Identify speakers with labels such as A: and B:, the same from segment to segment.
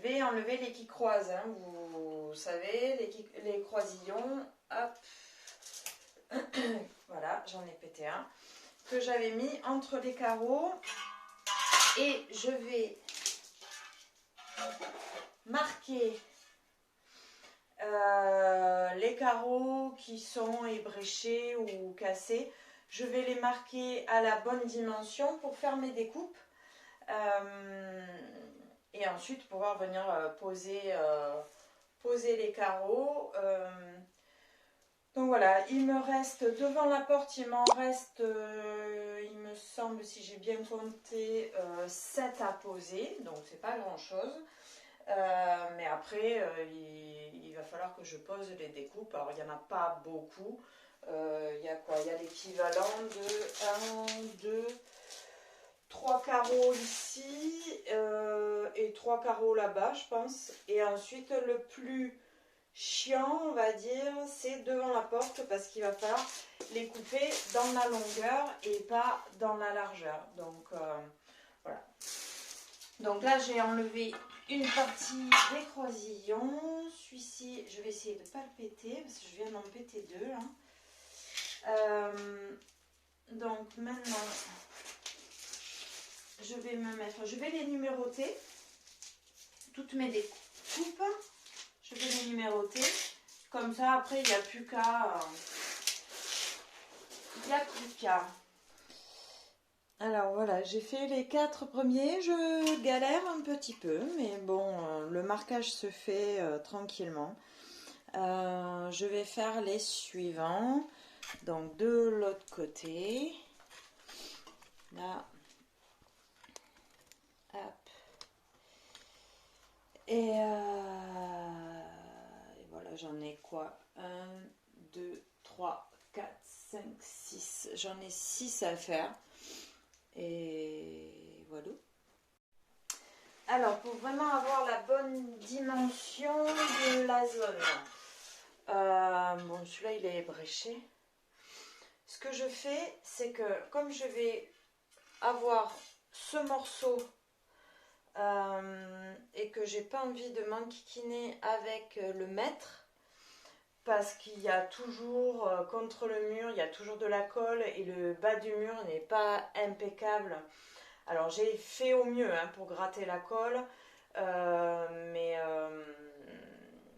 A: vais enlever les qui croisent, hein. Vous savez, les croisillons, hop, voilà, j'en ai pété un, que j'avais mis entre les carreaux. Et je vais marquer les carreaux qui sont ébréchés ou cassés. Je vais les marquer à la bonne dimension pour faire mes découpes. Et ensuite pouvoir venir poser les carreaux. Donc voilà, il me reste devant la porte, il m'en reste, il me semble, si j'ai bien compté, 7 à poser, donc c'est pas grand chose. Mais après, il va falloir que je pose les découpes. Alors il n'y en a pas beaucoup. Il y a quoi? Il y a l'équivalent de 1, 2, 3 carreaux ici et 3 carreaux là-bas, je pense. Et ensuite, le plus chiant, on va dire, c'est devant la porte parce qu'il va falloir les couper dans la longueur et pas dans la largeur. Donc, voilà. Donc là, j'ai enlevé une partie des croisillons. Celui-ci, je vais essayer de ne pas le péter parce que je viens d'en péter 2. Là. Donc maintenant, je vais les numéroter. Toutes mes découpes, je vais les numéroter. Comme ça, après, il n'y a plus qu'à... Alors voilà, j'ai fait les 4 premiers. Je galère un petit peu, mais bon, le marquage se fait tranquillement. Je vais faire les suivants. Donc de l'autre côté. Là. Hop. Et voilà, j'en ai quoi? 1, 2, 3, 4, 5, 6. J'en ai 6 à faire. Et voilà. Alors, pour vraiment avoir la bonne dimension de la zone. Bon, celui-là, il est ébréché. Ce que je fais, c'est que comme je vais avoir ce morceau et que j'ai pas envie de m'enquiquiner avec le mètre, parce qu'il y a toujours contre le mur, il y a toujours de la colle et le bas du mur n'est pas impeccable. Alors j'ai fait au mieux pour gratter la colle, mais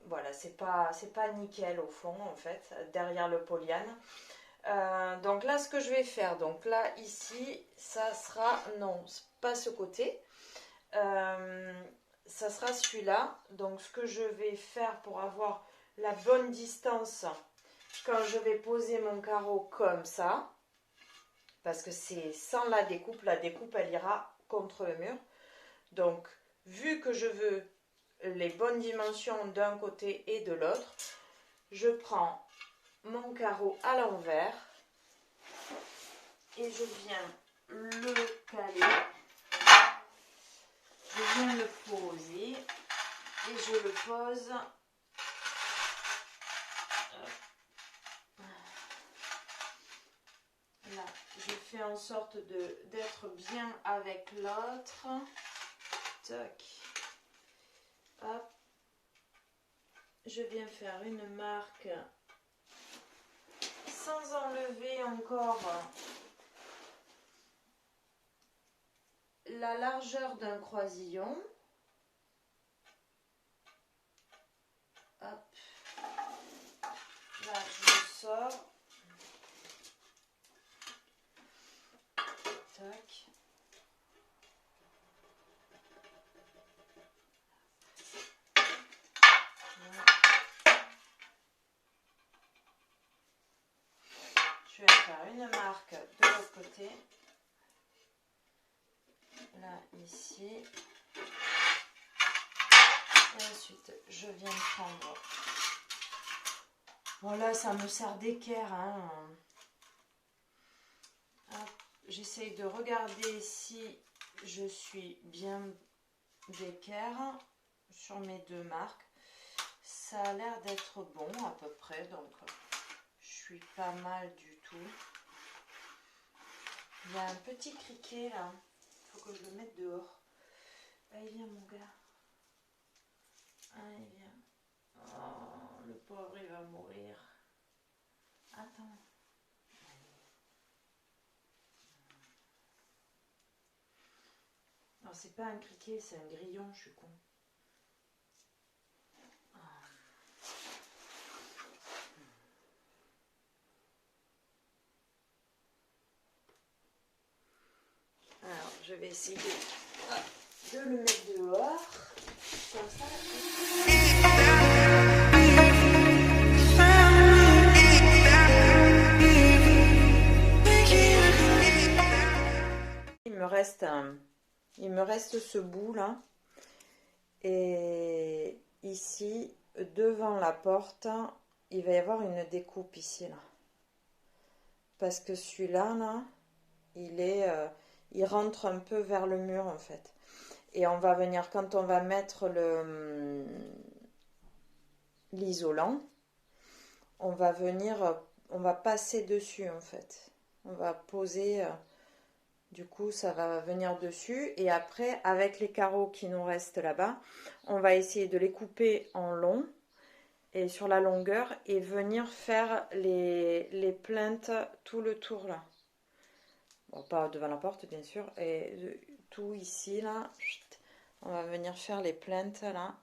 A: voilà, c'est pas nickel au fond en fait, derrière le polyane. Donc là, ce que je vais faire, donc là, ici, ça sera, non, pas ce côté, ça sera celui-là. Donc ce que je vais faire pour avoir la bonne distance quand je vais poser mon carreau comme ça, parce que c'est sans la découpe elle ira contre le mur. Donc vu que je veux les bonnes dimensions d'un côté et de l'autre, je prends mon carreau à l'envers et je viens le caler, je viens le poser et je le pose là. Je fais en sorte d'être bien avec l'autre. Tac. Hop. Je viens faire une marque sans enlever encore la largeur d'un croisillon. Hop. Là, je le sors. Tac. Voilà. Je vais faire une marque de l'autre côté. Là, ici. Et ensuite, je viens prendre... Voilà, ça me sert d'équerre. J'essaye de regarder si je suis bien d'équerre sur mes 2 marques. Ça a l'air d'être bon à peu près, donc je suis pas mal du tout. Il y a un petit criquet là, il faut que je le mette dehors. Allez, viens mon gars. c'est pas un criquet, c'est un grillon, je suis con. Alors, je vais essayer de le mettre dehors. Comme ça. Il me reste ce bout là. Et ici, devant la porte, il va y avoir une découpe ici là. Parce que celui-là, là, il rentre un peu vers le mur en fait. Et on va venir, quand on va mettre l'isolant, on va passer dessus en fait. On va poser, du coup ça va venir dessus. Et après, avec les carreaux qui nous restent là-bas, on va essayer de les couper en long et sur la longueur et venir faire les plinthes tout le tour là. Bon, pas devant la porte bien sûr, et tout ici là, on va venir faire les plinthes là.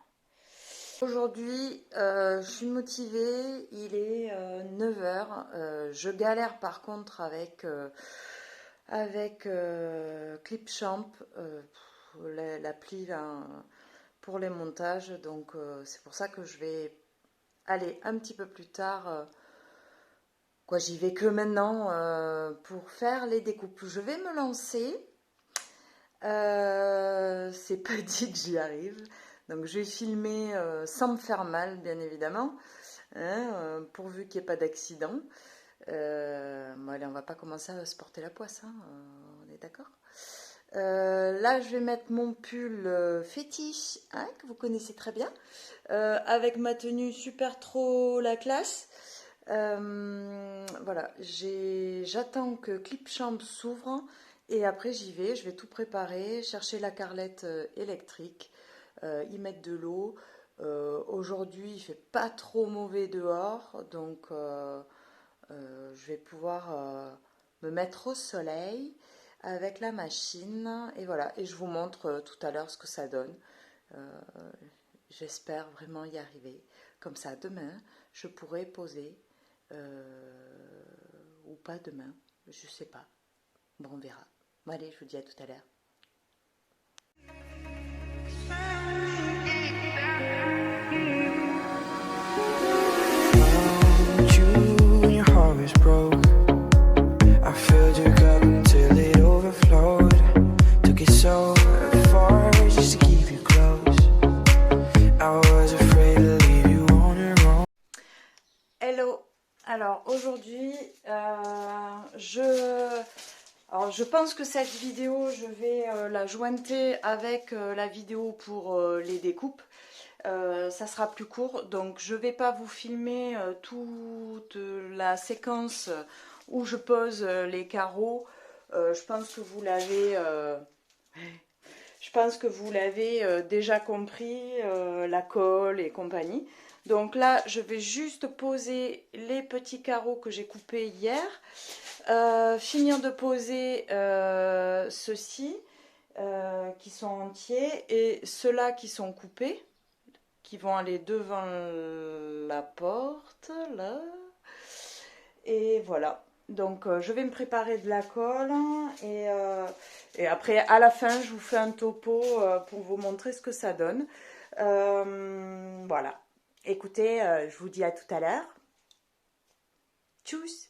A: Aujourd'hui, je suis motivée, il est 9h, je galère par contre avec Clipchamp, l'appli pour les montages, donc c'est pour ça que je vais aller un petit peu plus tard. J'y vais que maintenant pour faire les découpes. Je vais me lancer. C'est pas dit que j'y arrive. Donc je vais filmer sans me faire mal, bien évidemment, hein, pourvu qu'il n'y ait pas d'accident. Bon, allez, on va pas commencer à se porter la poisse, hein, on est d'accord. Là, je vais mettre mon pull fétiche, hein, que vous connaissez très bien, avec ma tenue super trop la classe. Voilà, j'attends que Clipchamp s'ouvre et après j'y vais, je vais tout préparer, chercher la carrelette électrique, y mettre de l'eau. Aujourd'hui il fait pas trop mauvais dehors, donc je vais pouvoir me mettre au soleil avec la machine et voilà, et je vous montre tout à l'heure ce que ça donne. J'espère vraiment y arriver, comme ça demain je pourrai poser ou pas demain, je sais pas. Bon, on verra. Bon, allez, je vous dis à tout à l'heure. Hello. Alors aujourd'hui, je pense que cette vidéo, je vais la jointer avec la vidéo pour les découpes. Ça sera plus court, donc je vais pas vous filmer toute la séquence où je pose les carreaux. Je pense que vous l'avez déjà compris, la colle et compagnie. Donc là, je vais juste poser les petits carreaux que j'ai coupés hier. Finir de poser ceux-ci qui sont entiers et ceux-là qui sont coupés, qui vont aller devant la porte, là. Et voilà. Donc je vais me préparer de la colle et après à la fin je vous fais un topo pour vous montrer ce que ça donne. Voilà. Écoutez, je vous dis à tout à l'heure. Tchuss.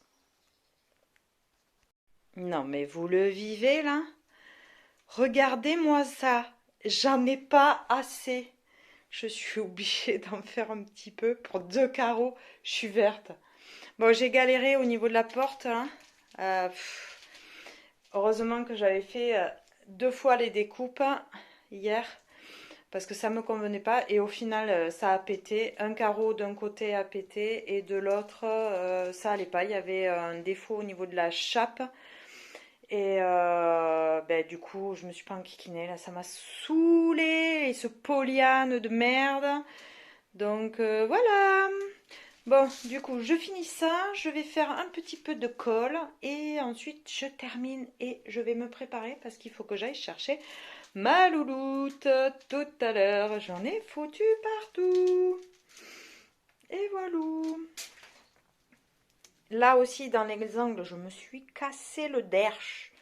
A: Non mais vous le vivez là? Regardez-moi ça. J'en ai pas assez. Je suis obligée d'en faire un petit peu pour 2 carreaux. Je suis verte. Bon, j'ai galéré au niveau de la porte. Hein. Heureusement que j'avais fait 2 fois les découpes hier. Parce que ça ne me convenait pas. Et au final, ça a pété. Un carreau d'un côté a pété. Et de l'autre, ça allait pas. Il y avait un défaut au niveau de la chape. Et du coup, je me suis pas enquiquinée. Là, ça m'a saoulée. Et ce Polyane de merde. Donc, voilà. Bon, du coup, je finis ça, je vais faire un petit peu de colle et ensuite je termine et je vais me préparer parce qu'il faut que j'aille chercher ma louloute tout à l'heure. J'en ai foutu partout. Et voilà. Là aussi, dans les angles, je me suis cassé le derche.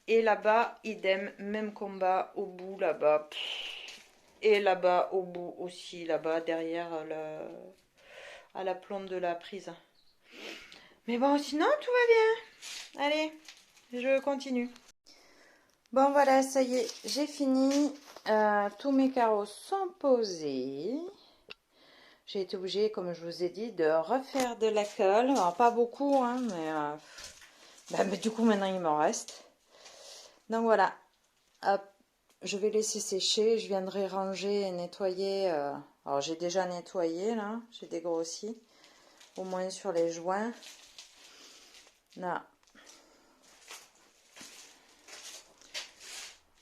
A: Et là-bas, idem, même combat au bout, là-bas. Et là-bas, au bout aussi, là-bas, derrière à la plombe de la prise. Mais bon, sinon, tout va bien. Allez, je continue. Bon, voilà, ça y est, j'ai fini. Tous mes carreaux sont posés. J'ai été obligée, comme je vous ai dit, de refaire de la colle. Alors, pas beaucoup, hein, mais du coup, maintenant, il m'en reste. Donc, voilà. Hop, je vais laisser sécher. Je viendrai ranger et nettoyer. Alors, j'ai déjà nettoyé, là. J'ai dégrossi. Au moins sur les joints. Là.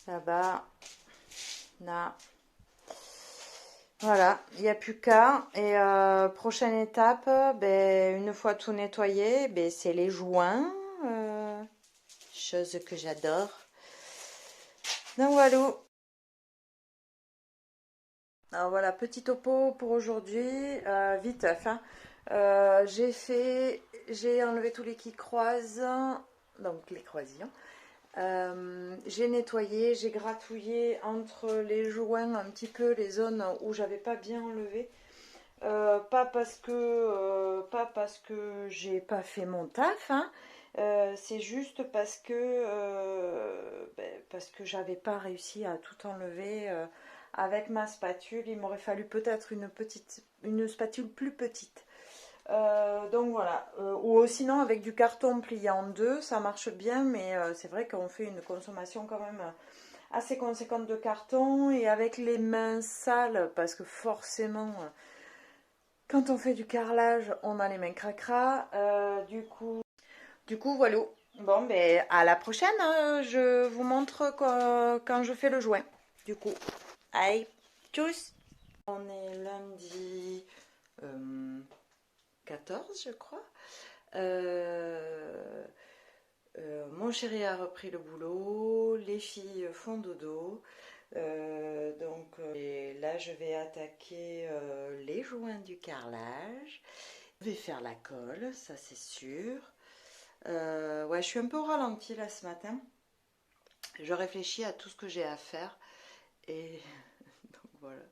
A: Là-bas. Là. Voilà, il n'y a plus qu'à. Et prochaine étape, ben, une fois tout nettoyé, ben, c'est les joints. Chose que j'adore. Donc voilà. Alors voilà, petit topo pour aujourd'hui. Vite, hein. J'ai enlevé tous les qui croisent. Donc les croisillons. J'ai nettoyé, j'ai gratouillé entre les joints un petit peu les zones où j'avais pas bien enlevé. Pas parce que j'ai pas fait mon taf, hein. C'est juste parce que j'avais pas réussi à tout enlever avec ma spatule. Il m'aurait fallu peut-être une spatule plus petite. Donc voilà, ou sinon avec du carton plié en deux, ça marche bien, mais c'est vrai qu'on fait une consommation quand même assez conséquente de carton, et avec les mains sales, parce que forcément, quand on fait du carrelage, on a les mains cracra. Du coup, voilà. Bon, ben à la prochaine, hein, je vous montre quand je fais le joint. Du coup, allez, tchuss! On est lundi 14, je crois. Mon chéri a repris le boulot, les filles font dodo. Et là, je vais attaquer les joints du carrelage. Je vais faire la colle, ça c'est sûr. Ouais, je suis un peu au ralenti là ce matin. Je réfléchis à tout ce que j'ai à faire. Et donc voilà.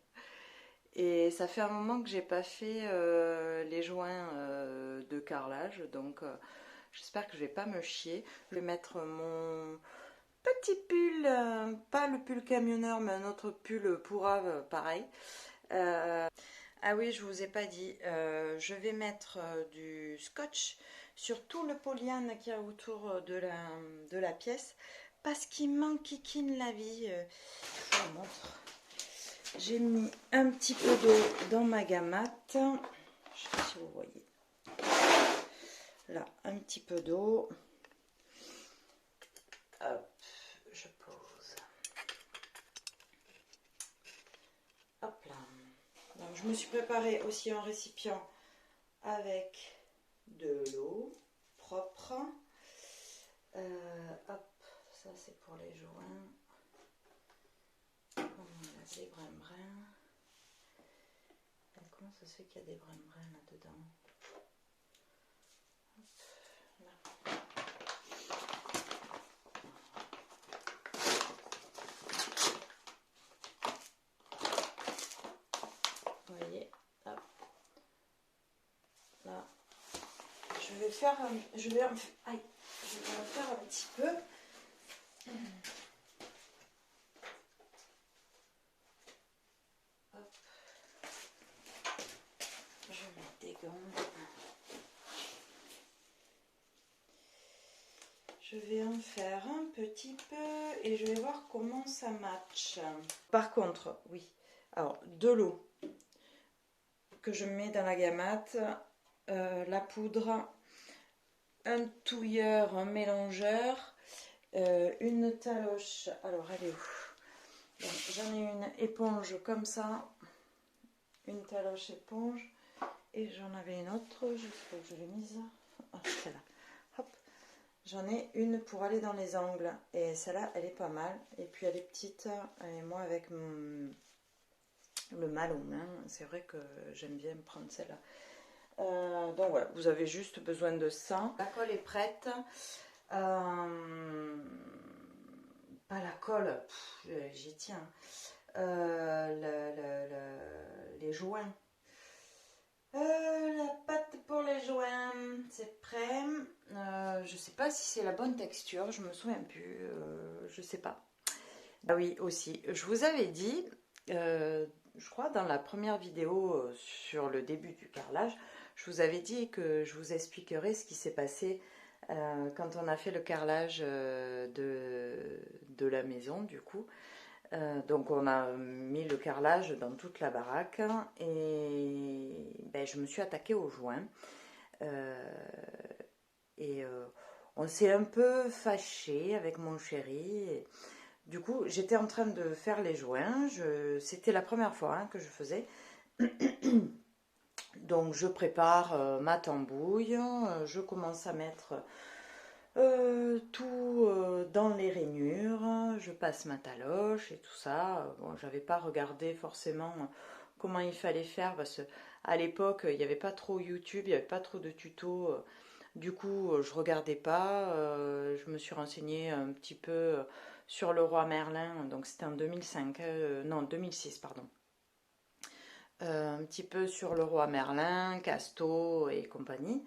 A: Et ça fait un moment que j'ai pas fait les joints de carrelage. Donc j'espère que je vais pas me chier. Je vais mettre mon petit pull, pas le pull camionneur, mais un autre pull pourrave, pareil. Ah oui, je vous ai pas dit, je vais mettre du scotch sur tout le polyane qu'il y a autour de la pièce, parce qu'il m'enquiquine la vie. Je vous montre. J'ai mis un petit peu d'eau dans ma gamate. Je sais pas si vous voyez. Là, un petit peu d'eau. Hop, je pose. Hop là. Donc, je me suis préparé aussi un récipient avec de l'eau propre. Hop, ça c'est pour les joints. On a des brins-brins. Comment ça se fait qu'il y a des brins-brins là-dedans? Là. Vous voyez, hop. Là. Je vais en faire un petit peu. Hop. Je vais mettre des gants. Je vais en faire un petit peu et je vais voir comment ça match. Par contre, oui, alors de l'eau que je mets dans la gamate, la poudre, un touilleur, un mélangeur, une taloche. Alors elle est où? J'en ai une éponge comme ça, une taloche éponge, et j'en avais une autre, je sais pas où je l'ai mise. Ah, c'est là. Hop. J'en ai une pour aller dans les angles. Et celle-là, elle est pas mal. Et puis elle est petite. Et moi, avec le mal aux mains, c'est vrai que j'aime bien prendre celle-là. Donc voilà, vous avez juste besoin de ça. La colle est prête. Pas la colle, j'y tiens. Les joints. La pâte pour les joints, c'est prêt. Je sais pas si c'est la bonne texture, je me souviens plus, je sais pas. Ah oui, aussi, je vous avais dit, je crois dans la première vidéo sur le début du carrelage, je vous avais dit que je vous expliquerai ce qui s'est passé quand on a fait le carrelage de la maison du coup. Donc on a mis le carrelage dans toute la baraque et ben, je me suis attaquée aux joints on s'est un peu fâché avec mon chéri. Du coup j'étais en train de faire les joints, c'était la première fois que je faisais. Donc je prépare ma tambouille, je commence à mettre tout dans les rainures, je passe ma taloche et tout ça. Bon, j'avais pas regardé forcément comment il fallait faire parce qu'à l'époque il n'y avait pas trop YouTube, il n'y avait pas trop de tutos. Du coup, je regardais pas. Je me suis renseignée un petit peu sur le roi Merlin. Donc c'était en 2005, non 2006 pardon. Un petit peu sur le roi Merlin, Casto et compagnie.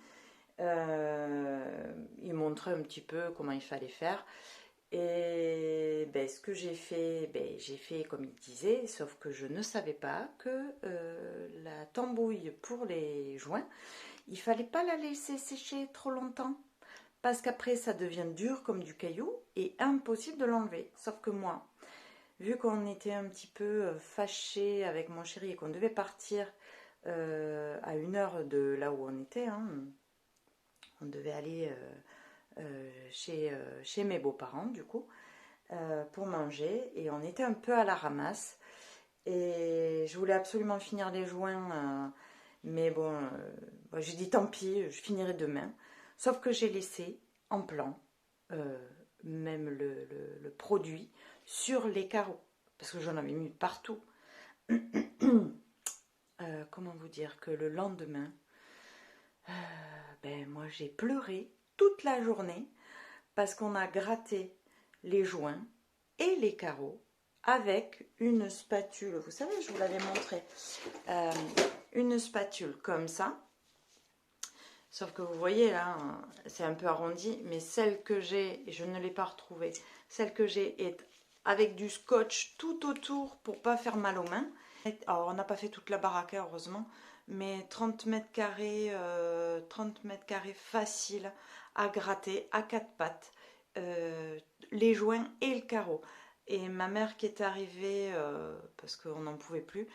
A: Il montrait un petit peu comment il fallait faire. Et ben, ce que j'ai fait, j'ai fait comme il disait, sauf que je ne savais pas que la tambouille pour les joints, il fallait pas la laisser sécher trop longtemps. Parce qu'après, ça devient dur comme du caillou et impossible de l'enlever. Sauf que moi, vu qu'on était un petit peu fâchés avec mon chéri et qu'on devait partir à 1 heure de là où on était, on devait aller chez mes beaux-parents du coup pour manger et on était un peu à la ramasse et je voulais absolument finir les joints mais bon j'ai dit tant pis, je finirai demain, sauf que j'ai laissé en plan même le produit sur les carreaux parce que j'en avais mis partout. Comment vous dire que le lendemain moi j'ai pleuré toute la journée parce qu'on a gratté les joints et les carreaux avec une spatule. Vous savez, je vous l'avais montré. Une spatule comme ça. Sauf que vous voyez là, c'est un peu arrondi. Mais celle que j'ai, je ne l'ai pas retrouvée. Celle que j'ai est avec du scotch tout autour pour pas faire mal aux mains. Alors, on n'a pas fait toute la baraque, heureusement. Mais 30 mètres carrés facile à gratter à 4 pattes. Les joints et le carreau. Et ma mère qui est arrivée, parce qu'on n'en pouvait plus,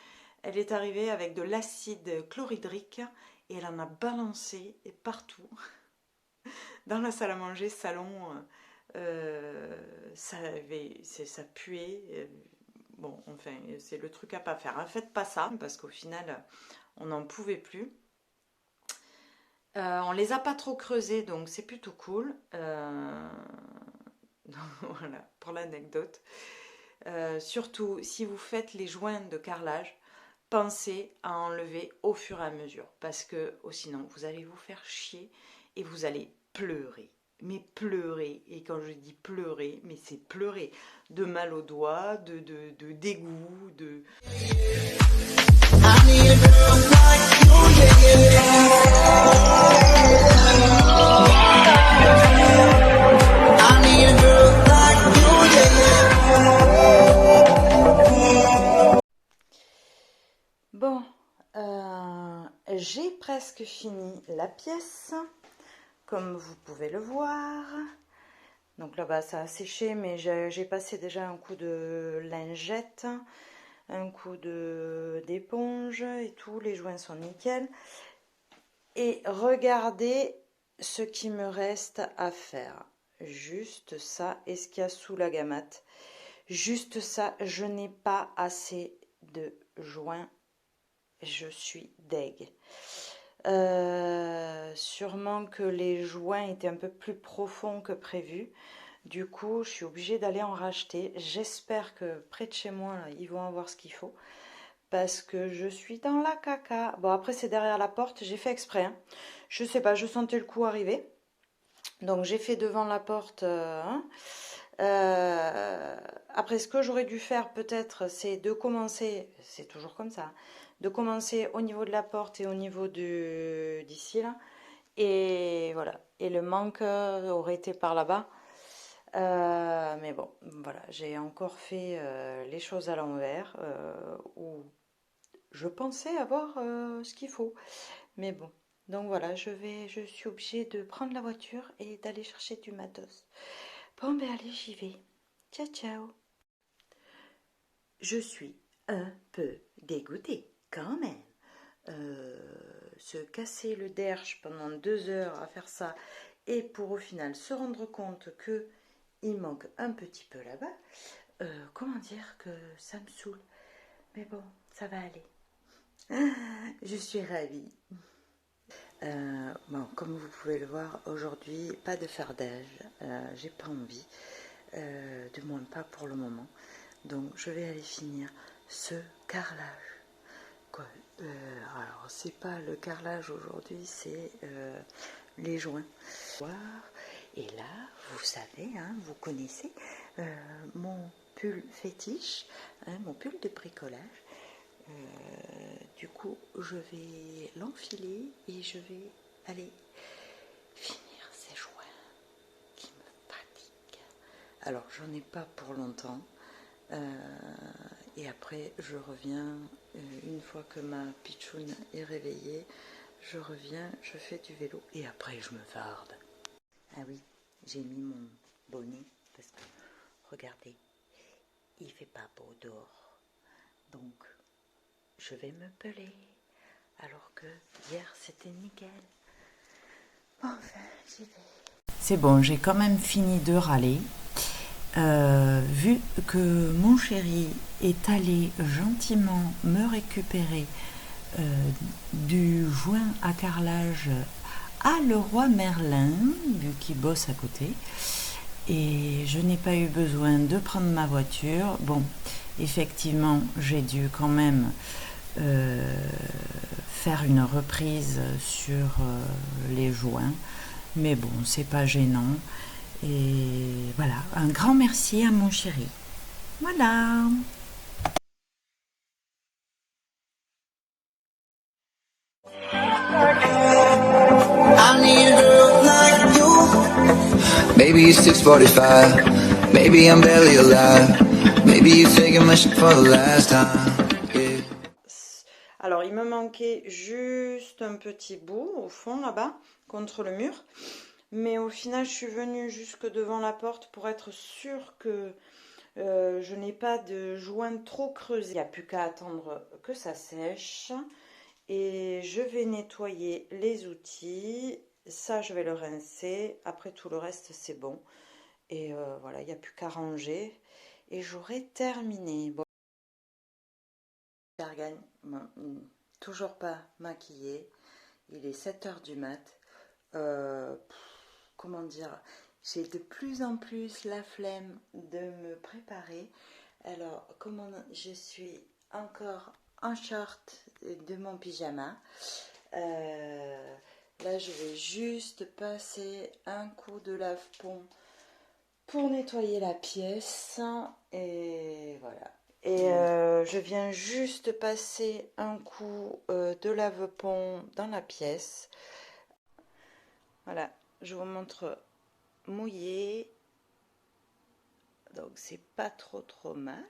A: elle est arrivée avec de l'acide chlorhydrique et elle en a balancé et partout. Dans la salle à manger, salon, ça puait. Bon, enfin, c'est le truc à pas faire. Faites pas ça, parce qu'au final, on n'en pouvait plus. On les a pas trop creusés, donc c'est plutôt cool. Voilà, pour l'anecdote. Surtout, si vous faites les joints de carrelage, pensez à enlever au fur et à mesure. Parce que sinon, vous allez vous faire chier et vous allez pleurer. Mais pleurer, et quand je dis pleurer, mais c'est pleurer. De mal aux doigts, de dégoût, de... Bon, j'ai presque fini la pièce, comme vous pouvez le voir. Donc là-bas, ça a séché, mais j'ai passé déjà un coup de lingette, un coup d'éponge et tout. Les joints sont nickel. Et regardez ce qui me reste à faire. Juste ça, et ce qu'il y a sous la gamate. Juste ça, je n'ai pas assez de joints. Je suis deg. Sûrement que les joints étaient un peu plus profonds que prévu. Du coup, je suis obligée d'aller en racheter. J'espère que près de chez moi, là, ils vont avoir ce qu'il faut. Parce que je suis dans la caca. Bon, après, c'est derrière la porte. J'ai fait exprès, hein. Je sais pas, je sentais le coup arriver. Donc, j'ai fait devant la porte. Hein. Après, ce que j'aurais dû faire peut-être, c'est de commencer, c'est toujours comme ça, de commencer au niveau de la porte et au niveau d'ici là. Et voilà. Et le manque aurait été par là-bas. Mais bon, voilà, j'ai encore fait les choses à l'envers, où je pensais avoir ce qu'il faut. Mais bon, donc voilà, je suis obligée de prendre la voiture et d'aller chercher du matos. Bon, ben allez, j'y vais. Ciao, ciao. Je suis un peu dégoûtée, quand même. Se casser le derche pendant 2 heures à faire ça et pour au final se rendre compte que il manque un petit peu là-bas, comment dire que ça me saoule. Mais bon, ça va aller. Je suis ravie. Bon, comme vous pouvez le voir, aujourd'hui, pas de fardage. J'ai pas envie. Du moins pas pour le moment. Donc je vais aller finir ce carrelage. Quoi, alors c'est pas le carrelage aujourd'hui, c'est les joints. Et là, vous savez, hein, vous connaissez mon pull fétiche, hein, mon pull de bricolage. Du coup, je vais l'enfiler et je vais aller finir ces joints qui me fatiguent. Alors, j'en ai pas pour longtemps. Et après, je reviens, une fois que ma pitchoune est réveillée, je reviens, je fais du vélo et après, je me farde. Ah oui, j'ai mis mon bonnet parce que, regardez, il fait pas beau dehors. Donc, je vais me peler. Alors que hier, c'était nickel. Bon, enfin, j'y vais. C'est bon, j'ai quand même fini de râler. Vu que mon chéri est allé gentiment me récupérer du joint à carrelage à Leroy Merlin, vu qu'il bosse à côté, et je n'ai pas eu besoin de prendre ma voiture. Bon, effectivement, j'ai dû quand même faire une reprise sur les joints, mais bon, c'est pas gênant. Et voilà, un grand merci à mon chéri. Voilà.
B: I need a girl like you. Maybe it's 6:45. Maybe I'm barely alive. Maybe you're taking my shit for the last time. Yeah.
A: Alors, il me manquait juste un petit bout au fond là-bas, contre le mur. Mais au final, je suis venue jusque devant la porte pour être sûre que je n'ai pas de joint trop creusé. Il n'y a plus qu'à attendre que ça sèche. Et je vais nettoyer les outils. Ça, je vais le rincer. Après, tout le reste, c'est bon. Et voilà, il n'y a plus qu'à ranger. Et j'aurai terminé. Bon. Gagne, toujours pas maquillée. Il est 7 h du mat. Comment dire, j'ai de plus en plus la flemme de me préparer. Alors, comment je suis encore en short de mon pyjama. Là, je vais juste passer un coup de lave-pont pour nettoyer la pièce. Et voilà. Et je viens juste passer un coup de lave-pont dans la pièce. Voilà, je vous montre mouillé. Donc c'est pas trop mal.